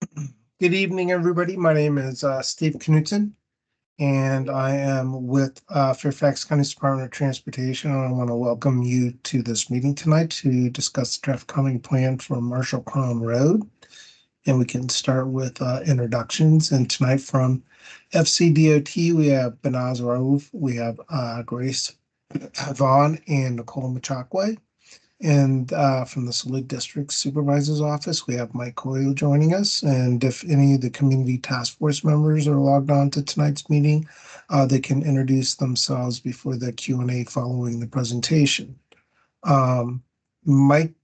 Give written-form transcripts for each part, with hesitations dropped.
Good evening, everybody. My name is Steve Knutson, and I am with Fairfax County Department of Transportation. And I want to welcome you to this meeting tonight to discuss the traffic calming plan for Marshall Crown Road. And we can start with introductions. And tonight from FCDOT, we have Benaz Rove, we have Grace Vaughn, and Nicole Machakwe. And from the Salute District Supervisor's Office, we have Mike Coyle joining us. And if any of the community task force members are logged on to tonight's meeting, they can introduce themselves before the Q&A following the presentation. Mike,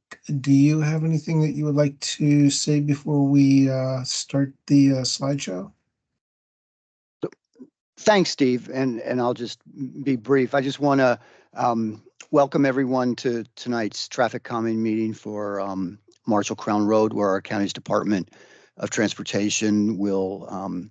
do you have anything that you would like to say before we start the slideshow? Thanks, Steve, and I'll just be brief. I just want to welcome everyone to tonight's traffic calming meeting for Marshall Crown Road, where our county's Department of Transportation will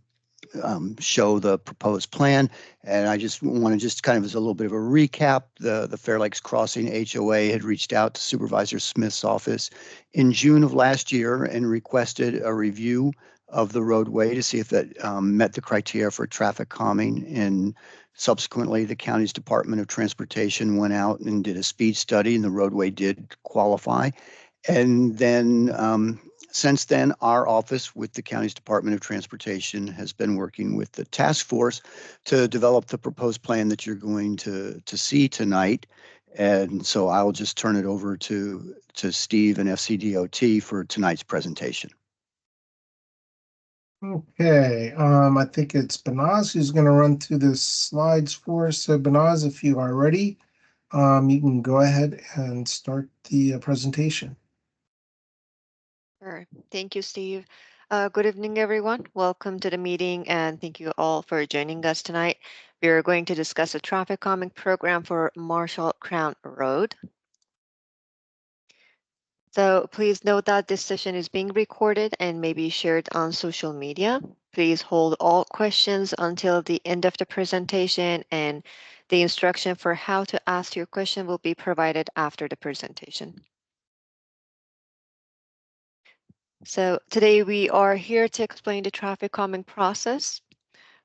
show the proposed plan. And I just want to just kind of as a little bit of a recap, the Fair Lakes Crossing HOA had reached out to Supervisor Smith's office in June of last year and requested a review of the roadway to see if that met the criteria for traffic calming. And subsequently, the county's Department of Transportation went out and did a speed study, and the roadway did qualify. And then since then, our office with the county's Department of Transportation has been working with the task force to develop the proposed plan that you're going to see tonight. And so I'll just turn it over to Steve and FCDOT for tonight's presentation. Okay, I think it's Benaz who's going to run through the slides for us. So Benaz, if you are ready, you can go ahead and start the presentation. Sure. Thank you, Steve. Good evening, everyone. Welcome to the meeting, and thank you all for joining us tonight. We are going to discuss a traffic calming program for Marshall Crown Road. So please note that this session is being recorded and may be shared on social media. Please hold all questions until the end of the presentation, and the instruction for how to ask your question will be provided after the presentation. So today we are here to explain the traffic calming process,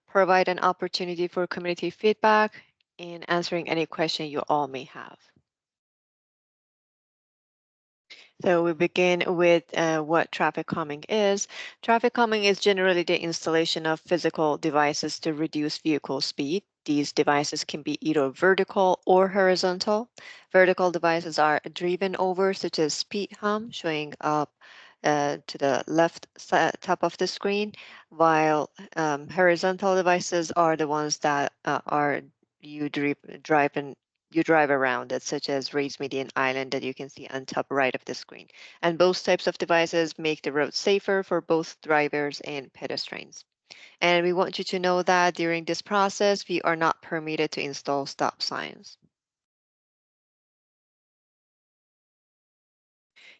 provide an opportunity for community feedback, and answering any question you all may have. So we begin with what traffic calming is. Traffic calming is generally the installation of physical devices to reduce vehicle speed. These devices can be either vertical or horizontal. Vertical devices are driven over, such as speed hump, showing up to the left top of the screen, while horizontal devices are the ones that are you drive around it, such as raised median island that you can see on top right of the screen. And both types of devices make the road safer for both drivers and pedestrians. And we want you to know that during this process, we are not permitted to install stop signs.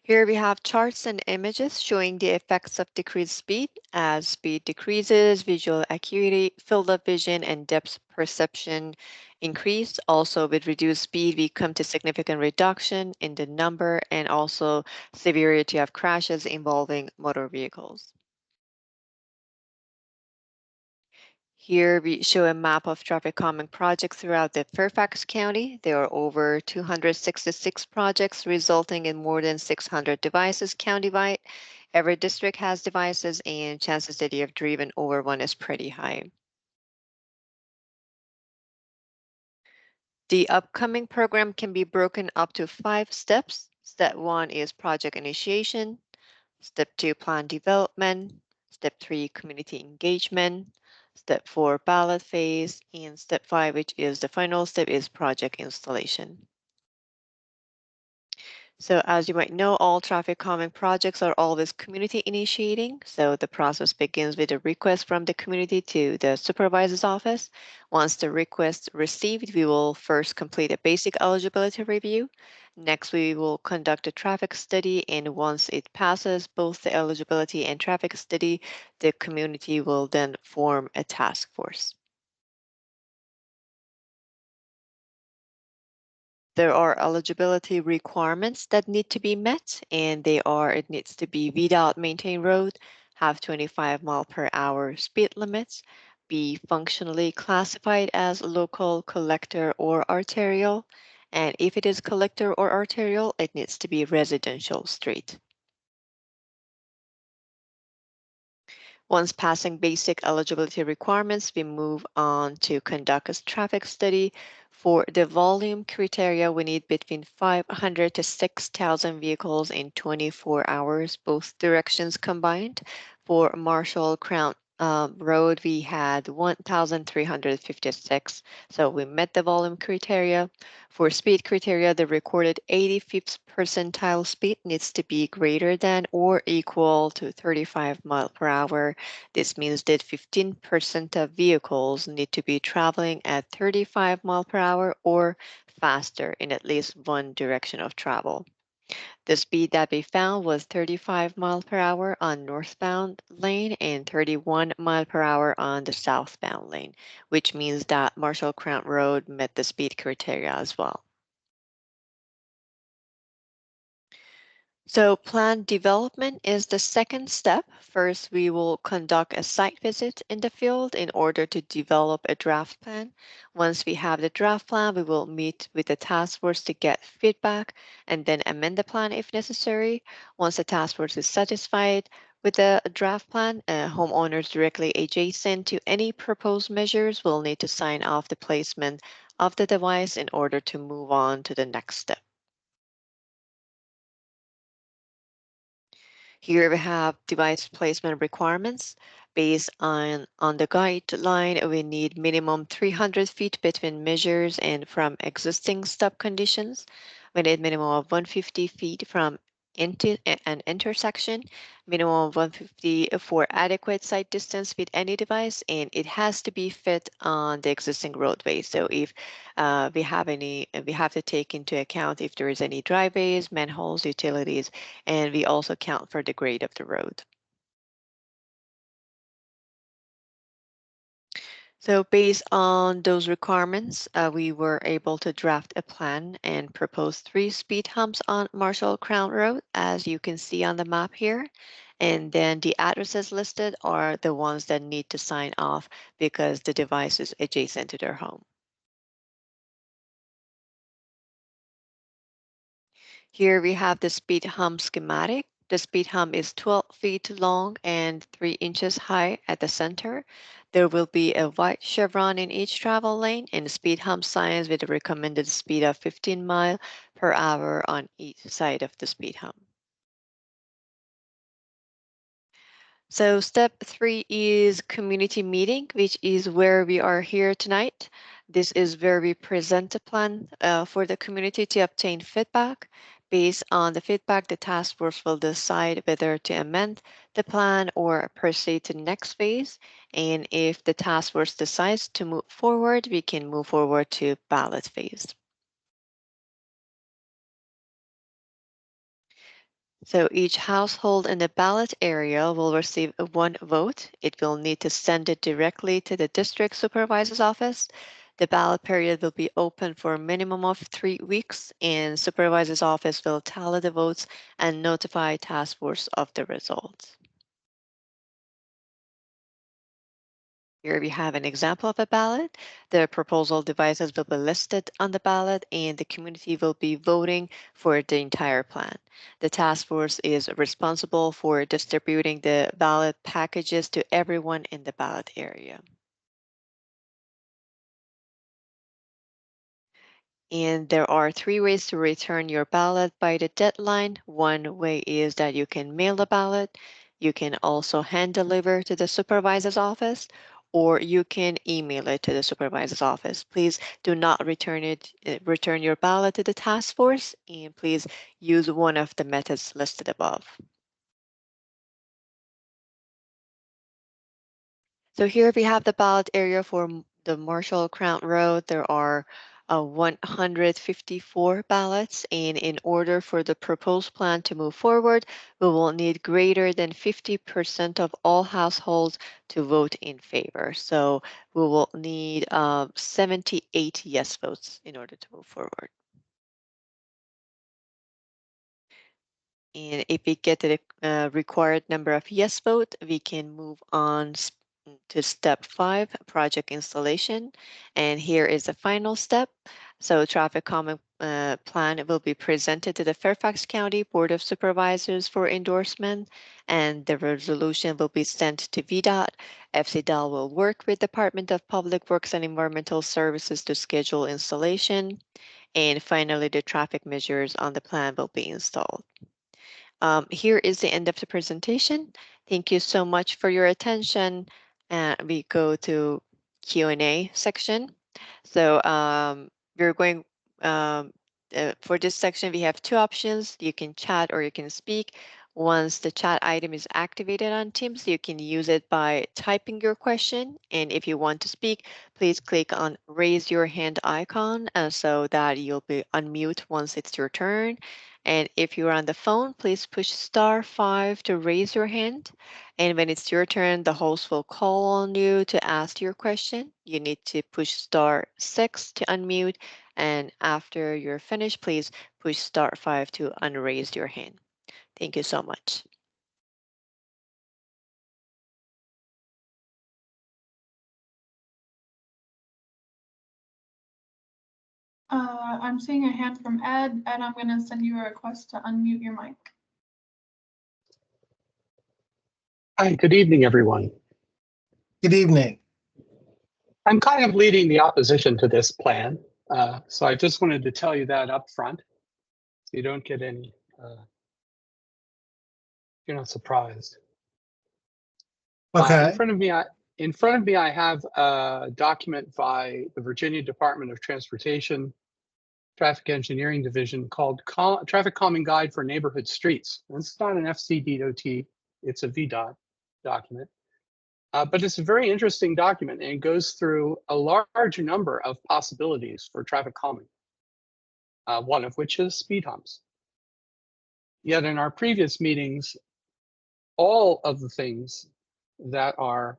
Here we have charts and images showing the effects of decreased speed. As speed decreases, visual acuity, field of vision, and depth perception increase. Also, with reduced speed, we come to significant reduction in the number and also severity of crashes involving motor vehicles. Here we show a map of traffic calming projects throughout the Fairfax County. There are over 266 projects resulting in more than 600 devices countywide. Every district has devices, and chances that you have driven over one is pretty high. The upcoming program can be broken up to 5 steps. Step 1 is project initiation. Step 2, plan development. Step 3, community engagement. Step 4, ballot phase. And step 5, which is the final step, is project installation. So as you might know, all traffic calming projects are always community initiating. So the process begins with a request from the community to the supervisor's office. Once the request received, we will first complete a basic eligibility review. Next, we will conduct a traffic study, and once it passes both the eligibility and traffic study, the community will then form a task force. There are eligibility requirements that need to be met, and it needs to be VDOT maintained road, have 25-mile-per-hour speed limits, be functionally classified as local, collector, or arterial, and if it is collector or arterial, it needs to be residential street. Once passing basic eligibility requirements, we move on to conduct a traffic study. For the volume criteria, we need between 500 to 6,000 vehicles in 24 hours, both directions combined. For Marshall Crown Road, we had 1,356, so we met the volume criteria. For speed criteria, the recorded 85th percentile speed needs to be greater than or equal to 35 miles per hour. This means that 15% of vehicles need to be traveling at 35 miles per hour or faster in at least one direction of travel. The speed that we found was 35 miles per hour on northbound lane and 31 miles per hour on the southbound lane, which means that Marshall Crown Road met the speed criteria as well. So plan development is the second step. First, we will conduct a site visit in the field in order to develop a draft plan. Once we have the draft plan, we will meet with the task force to get feedback and then amend the plan if necessary. Once the task force is satisfied with the draft plan, homeowners directly adjacent to any proposed measures will need to sign off the placement of the device in order to move on to the next step. Here we have device placement requirements. Based on the guideline, we need minimum 300 feet between measures and from existing stop conditions. We need minimum of 150 feet from an intersection, minimum of 150 for adequate sight distance with any device, and it has to be fit on the existing roadway. So if we have to take into account if there is any driveways, manholes, utilities, and we also count for the grade of the road. So based on those requirements, we were able to draft a plan and propose 3 speed humps on Marshall Crown Road, as you can see on the map here. And then the addresses listed are the ones that need to sign off because the device is adjacent to their home. Here we have the speed hump schematic. The speed hump is 12 feet long and 3 inches high at the center. There will be a white chevron in each travel lane and speed hump signs with a recommended speed of 15 miles per hour on each side of the speed hump. So step 3 is community meeting, which is where we are here tonight. This is where we present a plan for the community to obtain feedback. Based on the feedback, the task force will decide whether to amend the plan or proceed to the next phase. And if the task force decides to move forward, we can move forward to ballot phase. So each household in the ballot area will receive 1 vote. It will need to send it directly to the district supervisor's office. The ballot period will be open for a minimum of 3 weeks, and supervisor's office will tally the votes and notify task force of the results. Here we have an example of a ballot. The proposal devices will be listed on the ballot and the community will be voting for the entire plan. The task force is responsible for distributing the ballot packages to everyone in the ballot area. And there are 3 ways to return your ballot by the deadline. One way is that you can mail the ballot. You can also hand deliver to the supervisor's office, or you can email it to the supervisor's office. Please do not return your ballot to the task force, and please use one of the methods listed above. So here we have the ballot area for the Marshall Crown Road. There are 154 ballots, and in order for the proposed plan to move forward, we will need greater than 50% of all households to vote in favor. So we will need 78 yes votes in order to move forward. And if we get to the required number of yes vote, we can move on to step 5, project installation. And here is the final step. So traffic calming plan will be presented to the Fairfax County Board of Supervisors for endorsement, and the resolution will be sent to VDOT. FCDOT will work with Department of Public Works and Environmental Services to schedule installation. And finally, the traffic measures on the plan will be installed. Here is the end of the presentation. Thank you so much for your attention. We go to Q&A section. So we're going, for this section, we have 2 options. You can chat or you can speak. Once the chat item is activated on Teams, you can use it by typing your question. And if you want to speak, please click on raise your hand icon so that you'll be unmute once it's your turn. And if you're on the phone, please push *5 to raise your hand. And when it's your turn, the host will call on you to ask your question. You need to push *6 to unmute. And after you're finished, please push *5 to unraise your hand. Thank you so much. I'm seeing a hand from Ed, and I'm going to send you a request to unmute your mic. Hi, good evening, everyone. Good evening. I'm kind of leading the opposition to this plan, so I just wanted to tell you that up front, so you don't get any, you're not surprised. Okay. In front of me, I have a document by the Virginia Department of Transportation Traffic Engineering Division called Traffic Calming Guide for Neighborhood Streets. And it's not an FCDOT, it's a VDOT document. But it's a very interesting document, and it goes through a large number of possibilities for traffic calming, one of which is speed humps. Yet in our previous meetings, all of the things that are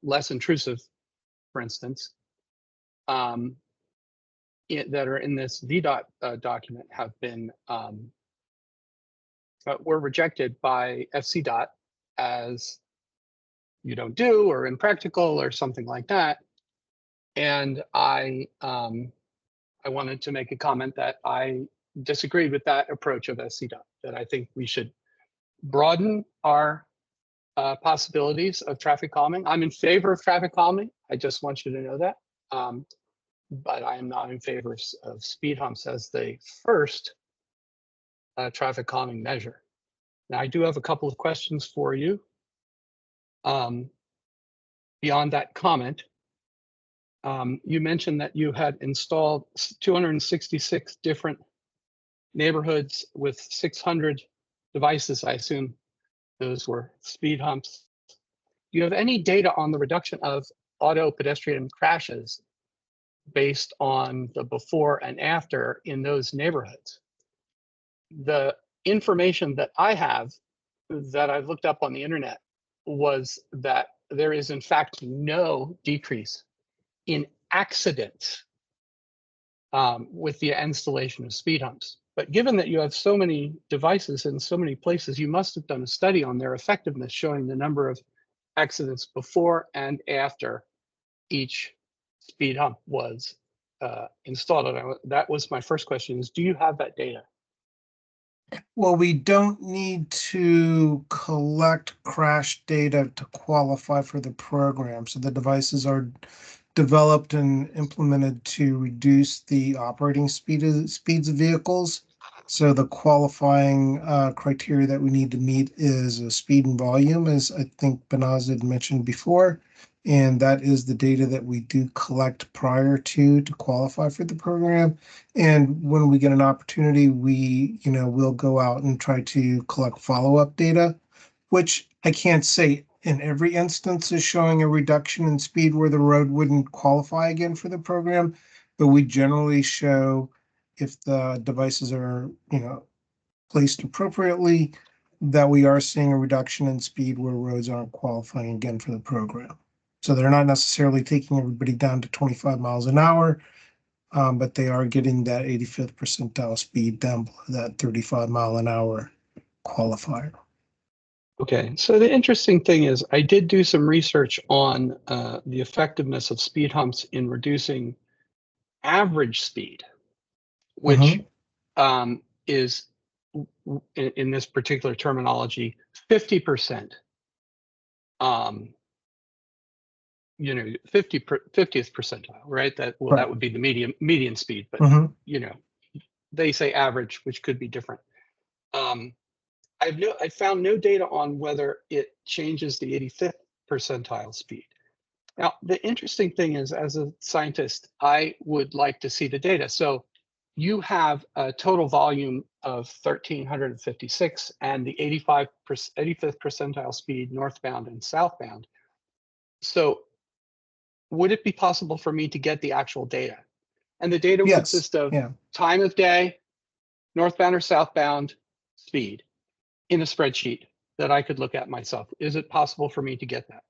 less intrusive, for instance, that are in this VDOT document have been were rejected by FCDOT as you don't do or impractical or something like that. And I wanted to make a comment that I disagreed with that approach of FCDOT, that I think we should broaden our possibilities of traffic calming. I'm in favor of traffic calming. I just want you to know that. But I am not in favor of speed humps as the first traffic calming measure. Now, I do have a couple of questions for you. Beyond that comment, you mentioned that you had installed 266 different neighborhoods with 600 devices. I assume those were speed humps. Do you have any data on the reduction of auto pedestrian crashes based on the before and after in those neighborhoods? The information that I have, that I've looked up on the internet, was that there is in fact no decrease in accidents with the installation of speed humps. But given that you have so many devices in so many places, you must have done a study on their effectiveness, showing the number of accidents before and after each speed hump was installed. And that was my first question, is do you have that data? Well, we don't need to collect crash data to qualify for the program. So the devices are developed and implemented to reduce the operating speeds of vehicles. So the qualifying criteria that we need to meet is speed and volume, as I think Banaz had mentioned before. And that is the data that we do collect prior to qualify for the program. And when we get an opportunity, we'll go out and try to collect follow-up data, which I can't say in every instance is showing a reduction in speed where the road wouldn't qualify again for the program, but we generally show if the devices are, placed appropriately, that we are seeing a reduction in speed where roads aren't qualifying again for the program. So they're not necessarily taking everybody down to 25 miles an hour, but they are getting that 85th percentile speed down below that 35 mile an hour qualifier. Okay, so the interesting thing is I did do some research on the effectiveness of speed humps in reducing average speed, which is, in this particular terminology, 50%. 50th percentile, right? That Right. would be the median speed, but they say average, which could be different. I found no data on whether it changes the 85th percentile speed. Now, the interesting thing is, as a scientist, I would like to see the data. So you have a total volume of 1,356 and the 85th percentile speed northbound and southbound. So would it be possible for me to get the actual data? And the data would Yes. consist of Yeah. time of day, northbound or southbound speed in a spreadsheet that I could look at myself. Is it possible for me to get that?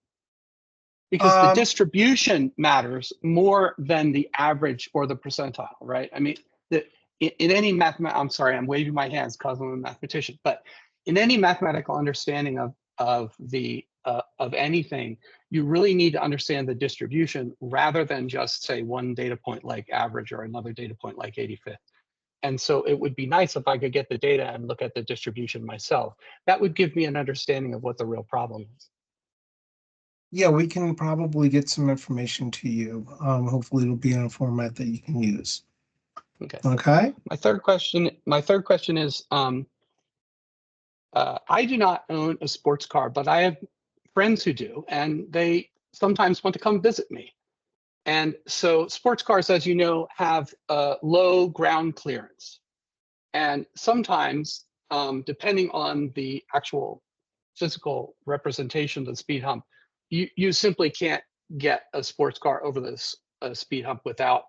Because the distribution matters more than the average or the percentile, right? I mean, in any I'm sorry, I'm waving my hands because I'm a mathematician, but in any mathematical understanding of anything, you really need to understand the distribution rather than just say one data point like average or another data point like 85th. And so it would be nice if I could get the data and look at the distribution myself. That would give me an understanding of what the real problem is. Yeah, we can probably get some information to you. Hopefully it'll be in a format that you can use. Okay. Okay. My third question is, I do not own a sports car, but I have friends who do, and they sometimes want to come visit me. And so sports cars, as you know, have low ground clearance. And sometimes, depending on the actual physical representation of the speed hump, you simply can't get a sports car over this speed hump without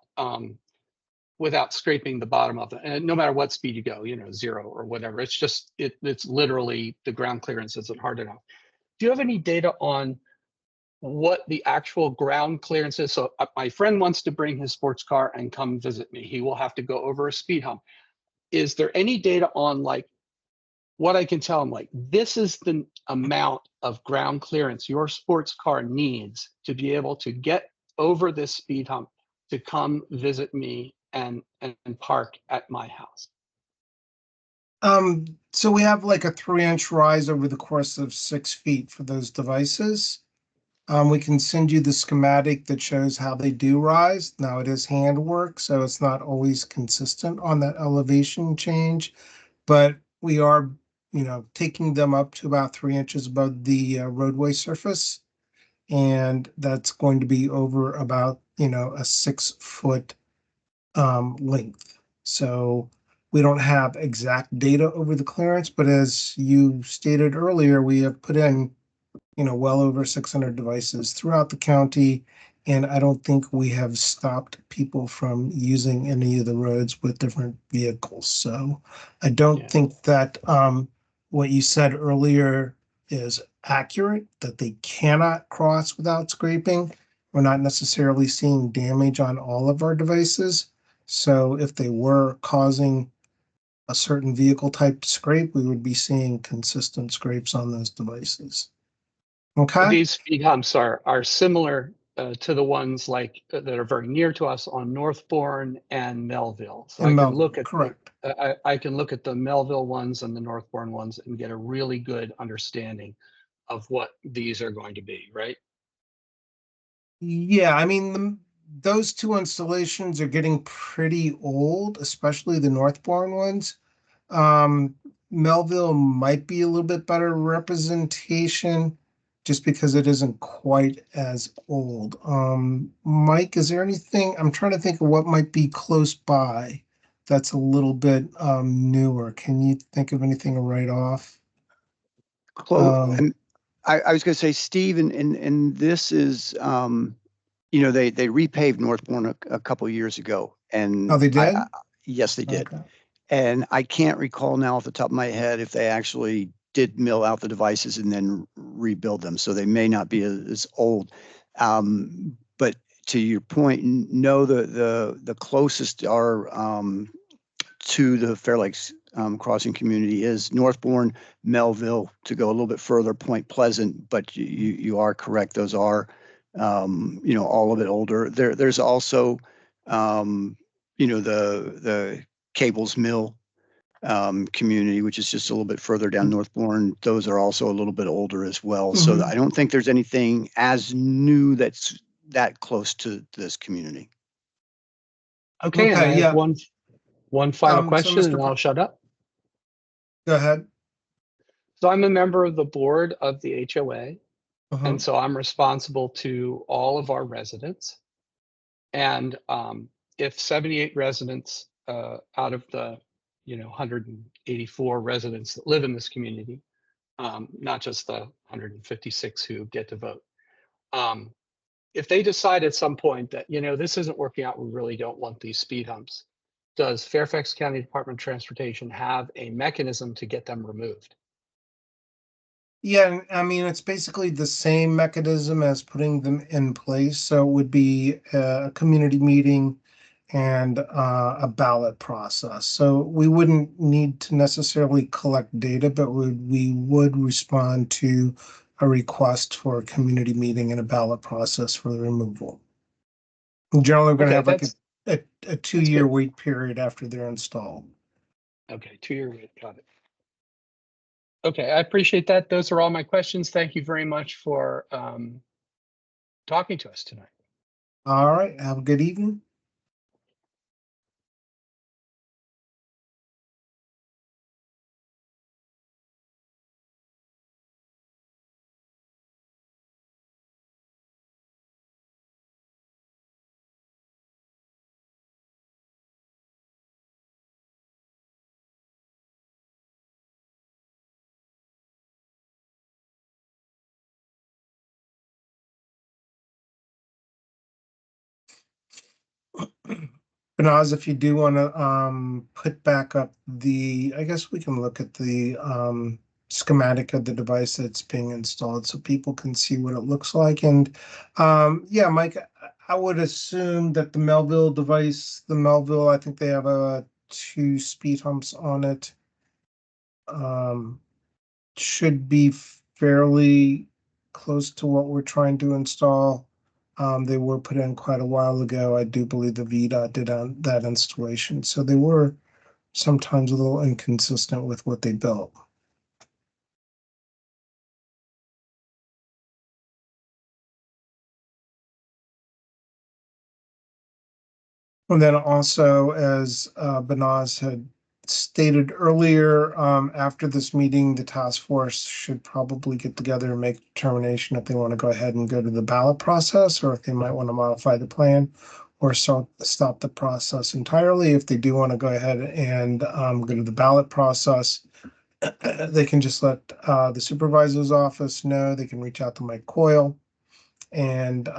scraping the bottom of it. And no matter what speed you go, 0 or whatever, it's just, it's literally the ground clearance isn't hard enough. Do you have any data on what the actual ground clearance is? So my friend wants to bring his sports car and come visit me. He will have to go over a speed hump. Is there any data on like what I can tell him, like, this is the amount of ground clearance your sports car needs to be able to get over this speed hump to come visit me and park at my house? So we have like a 3-inch rise over the course of 6 feet for those devices. We can send you the schematic that shows how they do rise. Now it is handwork, so it's not always consistent on that elevation change, but we are, taking them up to about 3 inches above the roadway surface. And that's going to be over about, a 6-foot length. So we don't have exact data over the clearance, but as you stated earlier, we have put in, well over 600 devices throughout the county. And I don't think we have stopped people from using any of the roads with different vehicles. So I don't think that what you said earlier is accurate, that they cannot cross without scraping. We're not necessarily seeing damage on all of our devices. So if they were causing a certain vehicle type to scrape, we would be seeing consistent scrapes on those devices. Okay. These speed humps are similar to the ones like that are very near to us on Northbourne and Melville. So And I can Melville, look at correct. I can look at the Melville ones and the Northbourne ones and get a really good understanding of what these are going to be, right? Yeah, I mean, those two installations are getting pretty old, especially the Northbourne ones. Um, Melville might be a little bit better representation just because it isn't quite as old. Mike, is there anything, I'm trying to think of what might be close by that's a little bit newer. Can you think of anything right off? And I was going to say, Steve, and this is, they repaved Northbourne a couple of years ago, and Oh, they did? yes, they did. Okay. And I can't recall now off the top of my head if they actually did mill out the devices and then rebuild them. So they may not be as old. But to your point, no, the closest are to the Fairfax crossing community is Northbourne, Melville, to go a little bit further, Point Pleasant. But you are correct; those are all a bit older. There's also the Cables Mill community, which is just a little bit further down Northbourne. Those are also a little bit older as well. So I don't think there's anything as new that's that close to this community. Okay, and I have one final So question, Mr. and I'll shut up. Go ahead. So I'm a member of the board of the HOA, Uh-huh. and so I'm responsible to all of our residents. And if 78 residents out of the 184 residents that live in this community, not just the 156 who get to vote, if they decide at some point that this isn't working out, we really don't want these speed humps, does Fairfax County Department of Transportation have a mechanism to get them removed? Yeah, I mean, it's basically the same mechanism as putting them in place. So it would be a community meeting and a ballot process. So we wouldn't need to necessarily collect data, but we would respond to a request for a community meeting and a ballot process for the removal. Generally, we're going to have like a 2-year wait period after they're installed. Okay, 2-year wait, got it. Okay, I appreciate that. Those are all my questions. Thank you very much for talking to us tonight. All right, have a good evening. Banaz, if you do want to put back up I guess we can look at the schematic of the device that's being installed so people can see what it looks like. And yeah, Mike, I would assume that the Melville device, I think they have 2 speed humps on it. Should be fairly close to what we're trying to install. They were put in quite a while ago. I do believe the VDOT did that installation. So they were sometimes a little inconsistent with what they built. And then also, as Banaz had stated earlier, after this meeting, the task force should probably get together and make a determination if they want to go ahead and go to the ballot process, or if they might want to modify the plan or stop the process entirely. If they do want to go ahead and go to the ballot process, they can just let the supervisor's office know. They can reach out to Mike Coyle, and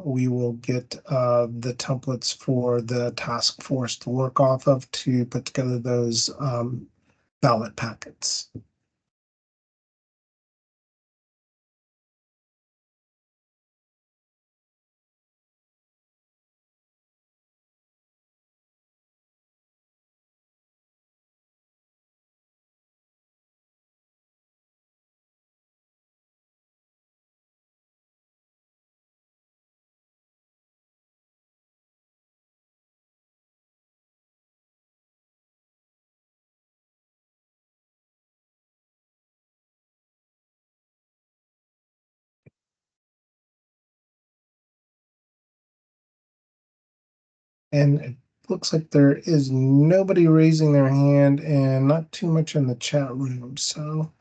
we will get the templates for the task force to work off of to put together those ballot packets. And it looks like there is nobody raising their hand and not too much in the chat room. So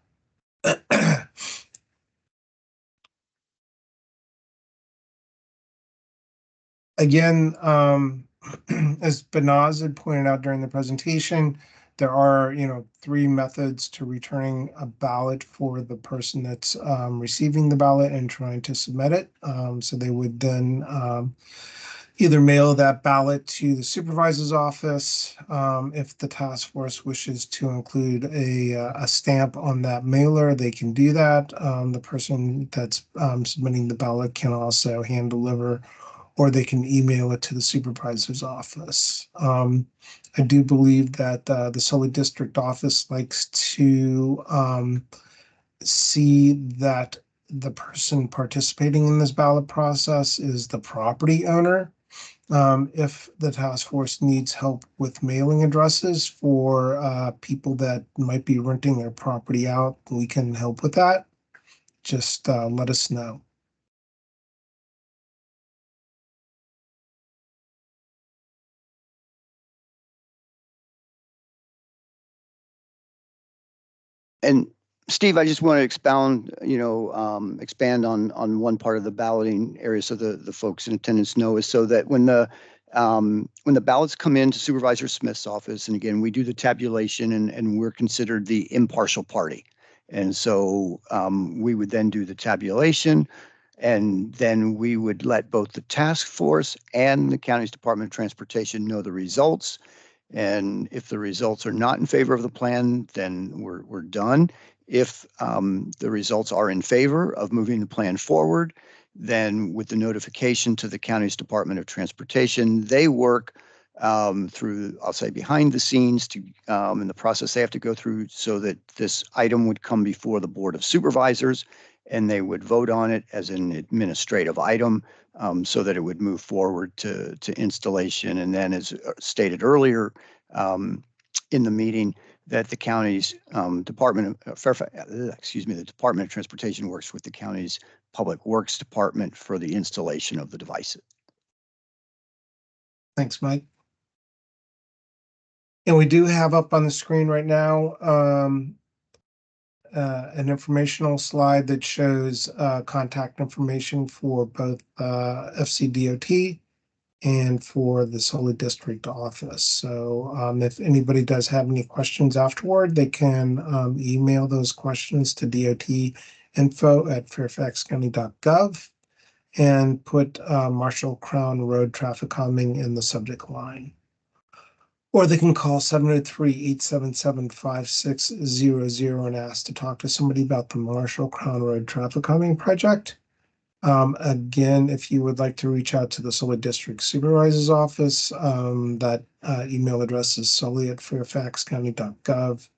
again, as Banaz had pointed out during the presentation, there are 3 methods to returning a ballot for the person that's receiving the ballot and trying to submit it. So they would then either mail that ballot to the supervisor's office. If the task force wishes to include a stamp on that mailer, they can do that. The person that's submitting the ballot can also hand deliver or they can email it to the supervisor's office. I do believe that the Sully District Office likes to see that the person participating in this ballot process is the property owner. If the task force needs help with mailing addresses for people that might be renting their property out, we can help with that. Just let us know. And Steve, I just want to expand on one part of the balloting area so the folks in attendance know, is so that when the ballots come into Supervisor Smith's office, and again, we do the tabulation and we're considered the impartial party. And so we would then do the tabulation, and then we would let both the task force and the county's Department of Transportation know the results. And if the results are not in favor of the plan, then we're done. If the results are in favor of moving the plan forward, then with the notification to the county's Department of Transportation, they work through, I'll say, behind the scenes to in the process they have to go through so that this item would come before the Board of Supervisors, and they would vote on it as an administrative item so that it would move forward to installation. And then, as stated earlier in the meeting, that the county's Department of the Department of Transportation works with the county's Public Works Department for the installation of the devices. Thanks, Mike. And we do have up on the screen right now an informational slide that shows contact information for both FCDOT and for the Sully District Office. So if anybody does have any questions afterward, they can email those questions to dotinfo@fairfaxcounty.gov and put Marshall Crown Road traffic calming in the subject line. Or they can call 703-877-5600 and ask to talk to somebody about the Marshall Crown Road traffic calming project. Again, if you would like to reach out to the Sully District Supervisor's Office, that email address is sully@fairfaxcounty.gov.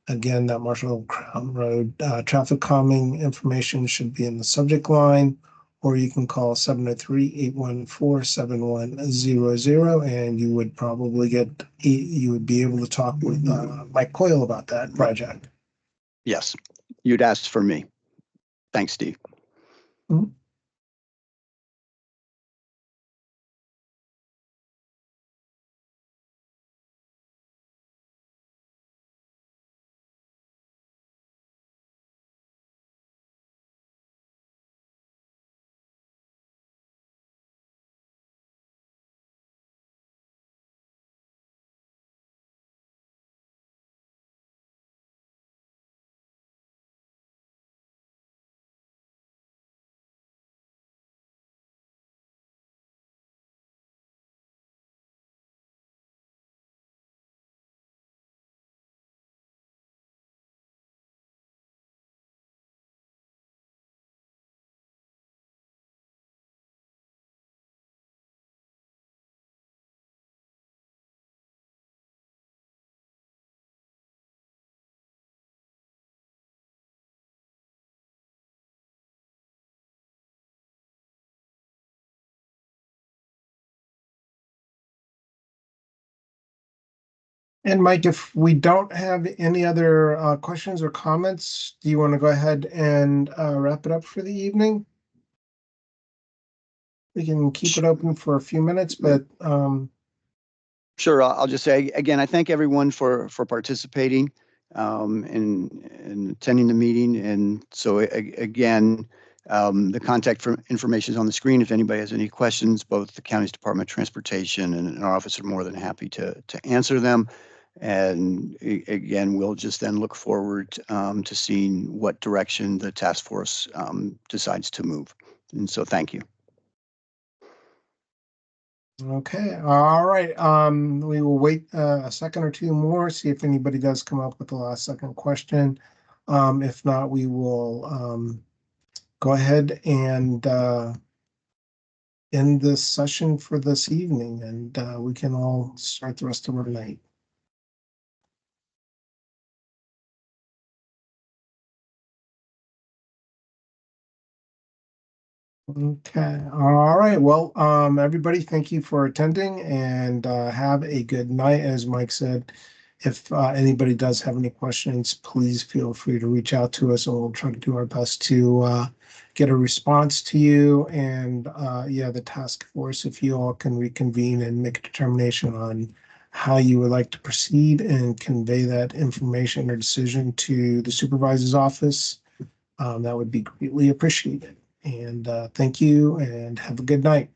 Again, that Marshall Crown Road traffic calming information should be in the subject line, or you can call 703-814-7100, and you would probably you would be able to talk with Mike Coyle about that project. Yes, you'd asked for me. Thanks, Steve. Mm-hmm. And Mike, if we don't have any other questions or comments, do you want to go ahead and wrap it up for the evening? We can keep it open for a few minutes, but Sure. I'll just say again, I thank everyone for participating and attending the meeting. And so again, the contact information is on the screen. If anybody has any questions, both the county's Department of Transportation and our office are more than happy to answer them. And again, we'll just then look forward to seeing what direction the task force decides to move. And so thank you. okay, all right. We will wait a second or two more, see if anybody does come up with the last second question. If not, we will go ahead and end this session for this evening, and we can all start the rest of our night. Okay, all right. Well, everybody, thank you for attending and have a good night. As Mike said, if anybody does have any questions, please feel free to reach out to us and we'll try to do our best to get a response to you. And yeah, the task force, if you all can reconvene and make a determination on how you would like to proceed and convey that information or decision to the supervisor's office, that would be greatly appreciated. And thank you and have a good night.